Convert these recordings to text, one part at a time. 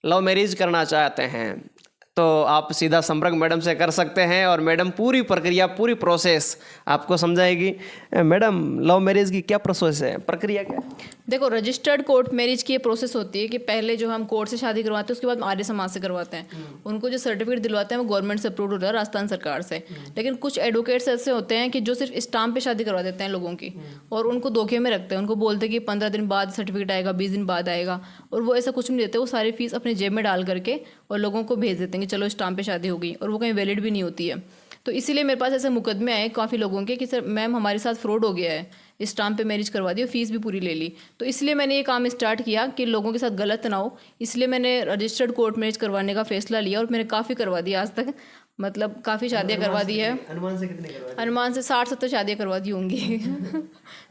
Love marriage करना चाहते हैं तो आप सीधा संपर्क मैडम से कर सकते हैं और मैडम पूरी प्रक्रिया, पूरी प्रोसेस आपको समझाएगी। मैडम, लव मैरिज की क्या प्रोसेस है, प्रक्रिया क्या है? देखो, रजिस्टर्ड कोर्ट मैरिज की ये प्रोसेस होती है कि पहले जो हम कोर्ट से शादी करवाते हैं उसके बाद आर्य समाज से करवाते हैं। उनको जो सर्टिफिकेट दिलवाते हैं वो गवर्नमेंट से अप्रूव होता है, राजस्थान सरकार से। लेकिन कुछ एडवोकेट्स ऐसे होते हैं कि जो सिर्फ स्टाम्प पे शादी करवा देते हैं लोगों की, और उनको धोखे में रखते हैं। उनको बोलते हैं कि 15 दिन बाद सर्टिफिकेट आएगा, 20 दिन बाद आएगा, और वो ऐसा कुछ नहीं देते। वो सारी फीस अपनी जेब में डाल करके और लोगों को भेज देते हैं कि चलो स्टाम्प पे शादी हो गई, और वो कहीं वैलिड भी नहीं होती है। तो इसीलिए मेरे पास ऐसे मुकदमे आए काफ़ी लोगों के कि सर मैम हमारे साथ फ्रॉड हो गया है, स्टाम्प पे मैरिज करवा दी और फीस भी पूरी ले ली। तो इसलिए मैंने ये काम स्टार्ट किया कि लोगों के साथ गलत ना हो, इसलिए मैंने रजिस्टर्ड कोर्ट मैरिज करवाने का फैसला लिया, और मैंने काफ़ी करवा दी आज तक। मतलब काफ़ी शादियाँ करवा दी है। अनुमान से कितने करवा? अनुमान से 60-70 शादियाँ करवा दी होंगी।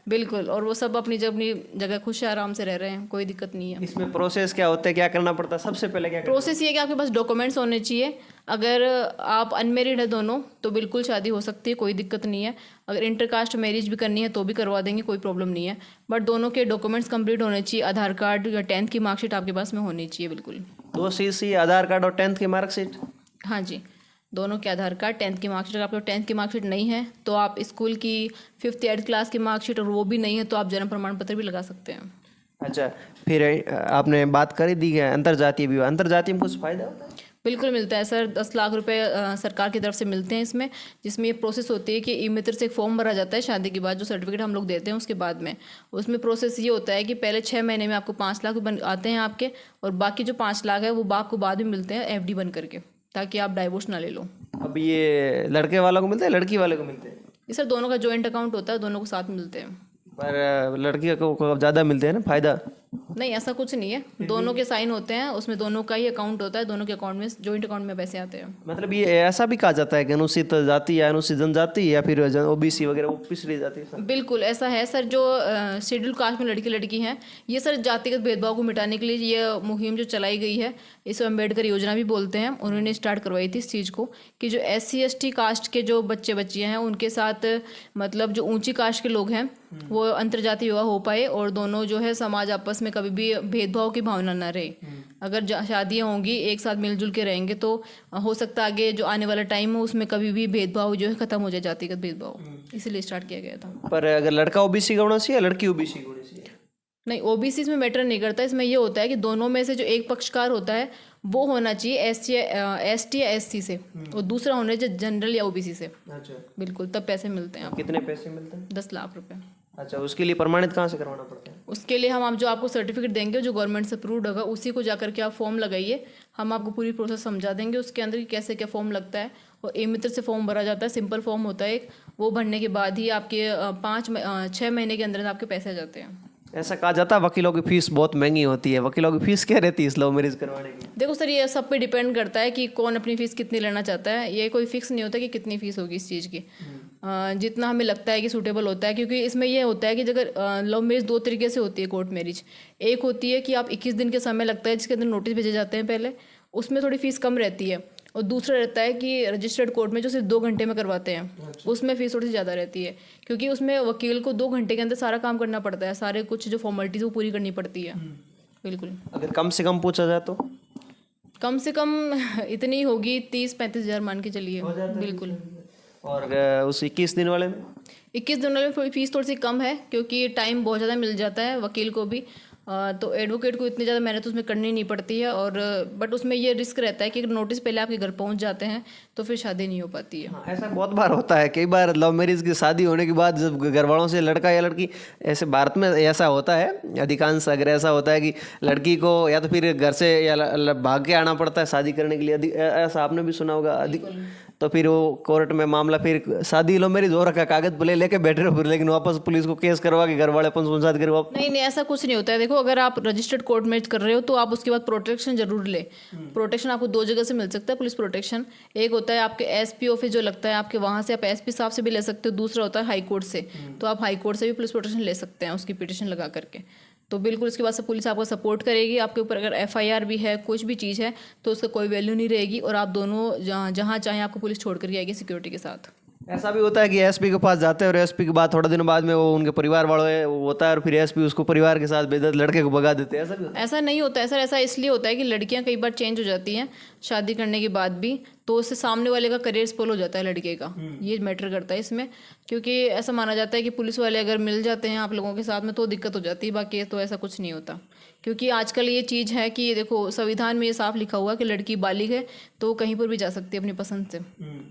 बिल्कुल, और वो सब अपनी जगह खुश है, आराम से रह रहे हैं, कोई दिक्कत नहीं है। इसमें प्रोसेस क्या होता है, क्या करना पड़ता है? सबसे पहले क्या प्रोसेस ये है कि आपके पास डॉक्यूमेंट्स होने चाहिए। अगर आप अनमेरिड है दोनों तो बिल्कुल शादी हो सकती है, कोई दिक्कत नहीं है। अगर इंटरकास्ट मैरिज भी करनी है तो भी करवा देंगे, कोई प्रॉब्लम नहीं है। बट दोनों के डॉक्यूमेंट्स कंप्लीट होने चाहिए। आधार कार्ड या 10th की मार्कशीट आपके पास में होनी चाहिए। बिल्कुल, 2 CC, आधार कार्ड और 10th की मार्कशीट? हाँ जी, दोनों के आधार कार्ड, 10th की मार्कशीट। अगर आपके 10th की मार्कशीट नहीं है तो आप स्कूल की 5th या 8th क्लास की मार्कशीट, और वो भी नहीं है तो आप जन्म प्रमाण पत्र भी लगा सकते हैं। अच्छा, फिर आपने बात करी दी है अंतरजातीय विवाह। अंतरजातीय में कुछ फ़ायदा होता है? बिल्कुल मिलता है सर। 10 लाख रुपए सरकार की तरफ से मिलते हैं इसमें, जिसमें ये प्रोसेस होती है कि ई मित्र से एक फॉर्म भरा जाता है शादी के बाद, जो सर्टिफिकेट हम लोग देते हैं उसके बाद में। उसमें प्रोसेस ये होता है कि पहले 6 महीने में आपको 5 लाख आते हैं आपके, और बाकी जो 5 लाख है वो बाप को बाद में मिलते हैं FD बन करके, ताकि आप डाइवोर्स ना ले लो। अब ये लड़के वालों को मिलते हैं, लड़की वाले को मिलते हैं? ये सर दोनों का जॉइंट अकाउंट होता है, दोनों को साथ मिलते हैं। पर लड़की को ज़्यादा मिलते हैं ना फ़ायदा? नहीं, ऐसा कुछ नहीं है, दोनों के साइन होते हैं, उसमें दोनों का ही अकाउंट होता है, दोनों के अकाउंट में, जॉइंट अकाउंट में पैसे आते हैं। मतलब ये ऐसा भी कहा जाता है कि अनुसूचित जाति या अनुसूचित जनजाति या फिर OBC वगैरह, वो पिछड़ी जाति है? बिल्कुल ऐसा है सर। जो शेड्यूल कास्ट में लड़के लड़की हैं, ये सर जातिगत भेदभाव को मिटाने के लिए ये मुहिम जो चलाई गई है, इसे अम्बेडकर योजना भी बोलते हैं। उन्होंने स्टार्ट करवाई थी इस चीज़ को कि जो SC ST कास्ट के जो बच्चे बच्चियाँ हैं उनके साथ, मतलब जो ऊंची कास्ट के लोग हैं, वो अंतर्जातीय विवाह हो पाए, और दोनों जो है समाज आपस में कभी भी भेदभाव की भावना ना रहे। अगर शादियाँ होंगी, एक साथ मिलजुल के रहेंगे, तो हो सकता है आगे जो आने वाला टाइम हो उसमें कभी भी भेदभाव जो है खत्म हो जाए, जातिगत भेदभाव। इसीलिए स्टार्ट किया गया था। पर अगर लड़का OBC का होना चाहिए या लड़की OBC का होनी चाहिए? नहीं, OBC इसमें मैटर नहीं करता। इसमें ये होता है कि दोनों में से जो एक पक्षकार होता है वो होना चाहिए ST या SC से, और दूसरा होना चाहिए जनरल या OBC से। अच्छा, बिल्कुल, तब पैसे मिलते हैं आपको। कितने पैसे मिलते हैं? 10 लाख रुपए। अच्छा, उसके लिए प्रमाणित कहाँ से करवाना पड़ता है? उसके लिए हम जो आपको सर्टिफिकेट देंगे जो गवर्नमेंट से अप्रूव्ड होगा, उसी को जाकर के आप फॉर्म लगाइए। हम आपको पूरी प्रोसेस समझा देंगे उसके अंदर कि कैसे क्या फॉर्म लगता है। और ई मित्र से फॉर्म भरा जाता है, सिंपल फॉर्म होता है एक, वो भरने के बाद ही आपके 6 महीने के अंदर आपके पैसे आ जाते हैं। ऐसा कहा जाता है वकीलों की फीस बहुत महंगी होती है, वकीलों की फीस क्या रहती है इस लव मैरिज करवाने की? देखो सर, ये सब पे डिपेंड करता है कि कौन अपनी फ़ीस कितनी लेना चाहता है। ये कोई फिक्स नहीं होता कि कितनी फ़ीस होगी इस चीज़ की। जितना हमें लगता है कि सूटेबल होता है, क्योंकि इसमें ये होता है कि अगर लव मैरिज 2 तरीके से होती है कोर्ट मैरिज। एक होती है कि आप 21 दिन के समय लगता है जिसके अंदर नोटिस भेजे जाते हैं पहले, उसमें थोड़ी फ़ीस कम रहती है। और दूसरा रहता है कि रजिस्टर्ड कोर्ट में जो सिर्फ 2 घंटे में करवाते हैं, उसमें फ़ीस थोड़ी सी ज़्यादा रहती है, क्योंकि उसमें वकील को 2 घंटे के अंदर सारा काम करना पड़ता है, सारे कुछ जो फॉर्मेलिटीज़ वो पूरी करनी पड़ती है। बिल्कुल। अगर कम से कम पूछा जाए तो? कम से कम इतनी होगी, 30-35 हज़ार मान के चलिए। बिल्कुल। और उस 21 दिन वाले में? 21 दिन वाले में थोड़ी फीस थोड़ी सी कम है, क्योंकि टाइम बहुत ज़्यादा मिल जाता है वकील को भी। तो एडवोकेट को इतनी ज़्यादा मेहनत उसमें करनी नहीं पड़ती है। और बट उसमें ये रिस्क रहता है कि अगर नोटिस पहले आपके घर पहुंच जाते हैं तो फिर शादी नहीं हो पाती है। हाँ, ऐसा बहुत बार होता है। कई बार लव मैरिज की शादी होने के बाद जब घर वालों से लड़का या लड़की, ऐसे भारत में ऐसा होता है अधिकांश, अगर ऐसा होता है कि लड़की को या तो फिर घर से या भाग के आना पड़ता है शादी करने के लिए, ऐसा आपने भी सुना होगा। तो फिर वो कोर्ट में मामला, फिर शादी लव मैरिज हो रखा, कागज भले लेके बैठे रहो, फिर लेकिन वापस पुलिस को केस करवा के घर वाले पंचायत करवा। नहीं, ऐसा कुछ नहीं होता है। देखो, अगर आप रजिस्टर्ड कोर्ट मैरिज कर रहे हो तो आप उसके बाद प्रोटेक्शन जरूर ले। प्रोटेक्शन आपको 2 जगह से मिल सकता है, पुलिस प्रोटेक्शन। एक होता है आपके SP ऑफिस जो लगता है आपके, वहाँ से आप SP साहब से भी ले सकते हो। दूसरा होता है हाई कोर्ट से, तो आप हाई कोर्ट से भी पुलिस प्रोटेक्शन ले सकते हैं उसकी पिटिशन लगा करके। तो बिल्कुल उसके बाद से पुलिस आपको सपोर्ट करेगी। आपके ऊपर अगर FIR भी है, कुछ भी चीज़ है, तो उसका कोई वैल्यू नहीं रहेगी, और आप दोनों जहाँ चाहें आपको पुलिस छोड़ करके आएगी सिक्योरिटी के साथ। ऐसा भी होता है कि एसपी के पास जाते हैं और एसपी के बाद थोड़ा दिन बाद में वो उनके परिवार वालों है वो होता है और फिर एसपी उसको परिवार के साथ बेइज्जत लड़के को भगा देते हैं, ऐसा भी होता ऐसा नहीं होता है सर। ऐसा इसलिए होता है कि लड़कियां कई बार चेंज हो जाती हैं शादी करने के बाद भी, तो उससे सामने वाले का करियर स्पॉइल हो जाता है लड़के का। ये मैटर करता है इसमें, क्योंकि ऐसा माना जाता है कि पुलिस वाले अगर मिल जाते हैं आप लोगों के साथ में तो दिक्कत हो जाती है, बाकी तो ऐसा कुछ नहीं होता। क्योंकि आजकल ये चीज़ है कि देखो संविधान में ये साफ लिखा हुआ है कि लड़की बालिग है तो कहीं पर भी जा सकती है अपनी पसंद से,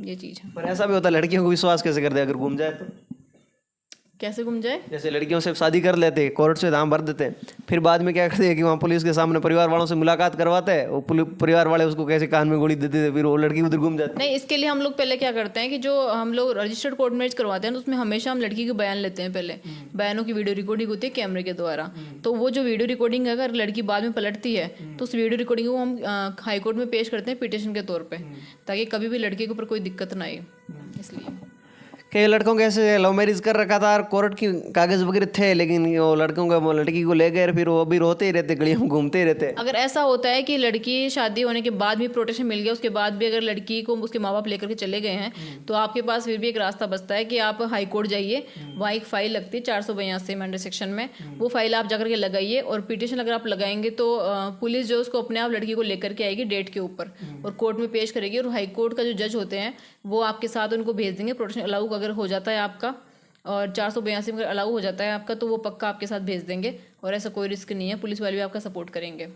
ये चीज़ है। पर ऐसा भी होता है लड़कियों को विश्वास कैसे कर दे अगर घूम जाए तो? कैसे घूम जाए? जैसे लड़कियों से शादी कर लेते, कोर्ट से दाम भर देते, फिर बाद में क्या करते हैं कि वहाँ पुलिस के सामने परिवार वालों से मुलाकात करवाते हैं, वो परिवार वाले उसको कैसे कान में गोली देते थे, फिर वो लड़की उधर घूम जाती। नहीं, इसके लिए हम लोग पहले क्या करते हैं कि जो हम लोग रजिस्टर्ड कोर्ट मैरिज करवाते हैं तो उसमें हमेशा हम लड़की के बयान लेते हैं। पहले बयानों की वीडियो रिकॉर्डिंग होती है कैमरे के द्वारा, तो वो जो वीडियो रिकॉर्डिंग है अगर लड़की बाद में पलटती है तो उस वीडियो रिकॉर्डिंग को हम हाई कोर्ट में पेश करते हैं पिटिशन के तौर पर, ताकि कभी भी लड़के के ऊपर कोई दिक्कत ना आए। इसलिए कई लड़कों के ऐसे लव मैरिज कर रखा था और कोर्ट की कागज वगैरह थे, लेकिन वो लड़कों को लड़की को ले गए, फिर वो अभी रोते ही रहते, गलियों में घूमते ही रहते। अगर ऐसा होता है कि लड़की शादी होने के बाद भी प्रोटेक्शन मिल गया, उसके बाद भी अगर लड़की को उसके माँ बाप लेकर के चले गए हैं तो आपके पास फिर भी एक रास्ता बचता है कि आप हाई कोर्ट जाइए, वहाँ एक फाइल लगती है 482 में अंडर सेक्शन में, वो फाइल आप जाकर के लगाइए और पिटिशन अगर आप लगाएंगे तो पुलिस जो उसको अपने आप लड़की को लेकर के आएगी डेट के ऊपर और कोर्ट में पेश करेगी, और हाई कोर्ट का जो जज होते हैं वो आपके साथ उनको भेज देंगे। प्रोटेक्शन अलाउ अगर हो जाता है आपका और 482 में अगर अलाउ हो जाता है आपका तो वो पक्का आपके साथ भेज देंगे, और ऐसा कोई रिस्क नहीं है, पुलिस वाले भी आपका सपोर्ट करेंगे।